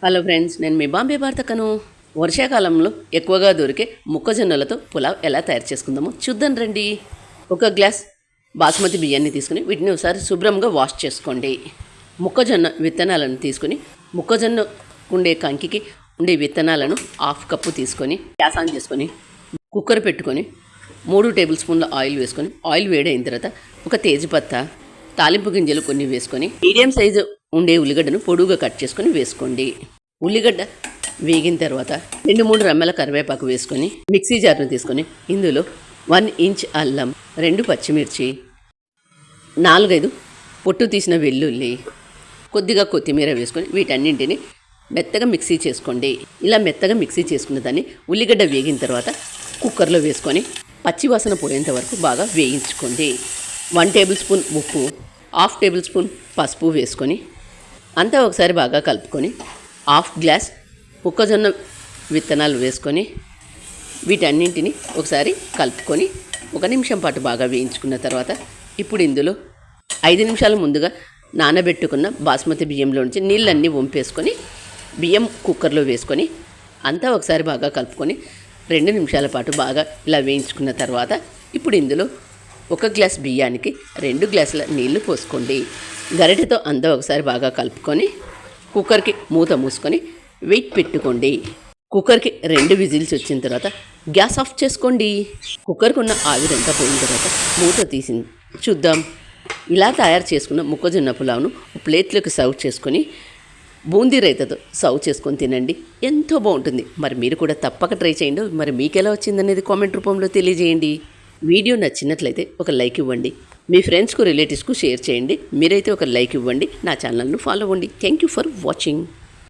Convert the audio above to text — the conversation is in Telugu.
హలో ఫ్రెండ్స్, నేను మీ బాంబే భారతకను. వర్షాకాలంలో ఎక్కువగా దొరికే మొక్కజొన్నలతో పులావ్ ఎలా తయారు చేసుకుందామో చూద్దాం రండి. ఒక గ్లాస్ బాస్మతి బియ్యాన్ని తీసుకుని వీటిని ఒకసారి శుభ్రంగా వాష్ చేసుకోండి. మొక్కజొన్న విత్తనాలను తీసుకుని మొక్కజొన్న ఉండే కంకికి ఉండే విత్తనాలను హాఫ్ కప్పు తీసుకొని గ్యాస్ ఆన్ చేసుకొని కుక్కర్ పెట్టుకొని 3 టేబుల్ స్పూన్ల ఆయిల్ వేసుకొని ఆయిల్ వేడైన తర్వాత ఒక తేజ్పత్తా, తాలింపు గింజలు కొన్ని వేసుకొని మీడియం సైజు ఉండే ఉల్లిగడ్డను పొడుగుగా కట్ చేసుకొని వేసుకోండి. ఉల్లిగడ్డ వేగిన తర్వాత 2-3 రెమ్మల కరివేపాకు వేసుకొని మిక్సీ జార్ను తీసుకొని ఇందులో 1 ఇంచ్ అల్లం, 2 పచ్చిమిర్చి, 4-5 పొట్టు తీసిన వెల్లుల్లి, కొద్దిగా కొత్తిమీర వేసుకొని వీటన్నింటిని మెత్తగా మిక్సీ చేసుకోండి. ఇలా మెత్తగా మిక్సీ చేసుకున్న దాన్ని ఉల్లిగడ్డ వేగిన తర్వాత కుక్కర్లో వేసుకొని పచ్చివాసన పోయేంత వరకు బాగా వేయించుకోండి. 1 టేబుల్ స్పూన్ ఉప్పు, 1/2 టేబుల్ స్పూన్ పసుపు వేసుకొని అంతా ఒకసారి బాగా కలుపుకొని 1/2 గ్లాస్ మొక్కజొన్న విత్తనాలు వేసుకొని వీటన్నింటిని ఒకసారి కలుపుకొని 1 నిమిషం పాటు బాగా వేయించుకున్న తర్వాత ఇప్పుడు ఇందులో 5 నిమిషాల ముందుగా నానబెట్టుకున్న బాస్మతి బియ్యంలో నుంచి నీళ్ళన్నీ వంపేసుకొని బియ్యం కుక్కర్లో వేసుకొని అంతా ఒకసారి బాగా కలుపుకొని 2 నిమిషాల పాటు బాగా ఇలా వేయించుకున్న తర్వాత ఇప్పుడు ఇందులో 1 గ్లాస్ బియ్యానికి 2 గ్లాసుల నీళ్లు పోసుకోండి. గరిటెతో అంతా ఒకసారి బాగా కలుపుకొని కుక్కర్కి మూత మూసుకొని వెయిట్ పెట్టుకోండి. కుక్కర్కి 2 విజిల్స్ వచ్చిన తర్వాత గ్యాస్ ఆఫ్ చేసుకోండి. కుక్కర్కి ఉన్న ఆవిరంతా పోయిన తర్వాత మూత తీసి చూద్దాం. ఇలా తయారు చేసుకున్న మొక్కజొన్న పులావ్ను ప్లేట్లోకి సర్వ్ చేసుకొని బూందీ రైతాతో సర్వ్ చేసుకొని తినండి. ఎంతో బాగుంటుంది. మరి మీరు కూడా తప్పక ట్రై చేయండి. మరి మీకు ఎలా వచ్చిందనేది కామెంట్ రూపంలో తెలియజేయండి. వీడియో నచ్చినట్లయితే ఒక లైక్ ఇవ్వండి. మీ ఫ్రెండ్స్కు రిలేటివ్స్కు షేర్ చేయండి. మీరైతే ఒక లైక్ ఇవ్వండి. నా ఛానల్ను ఫాలో అవ్వండి. Thank you for watching.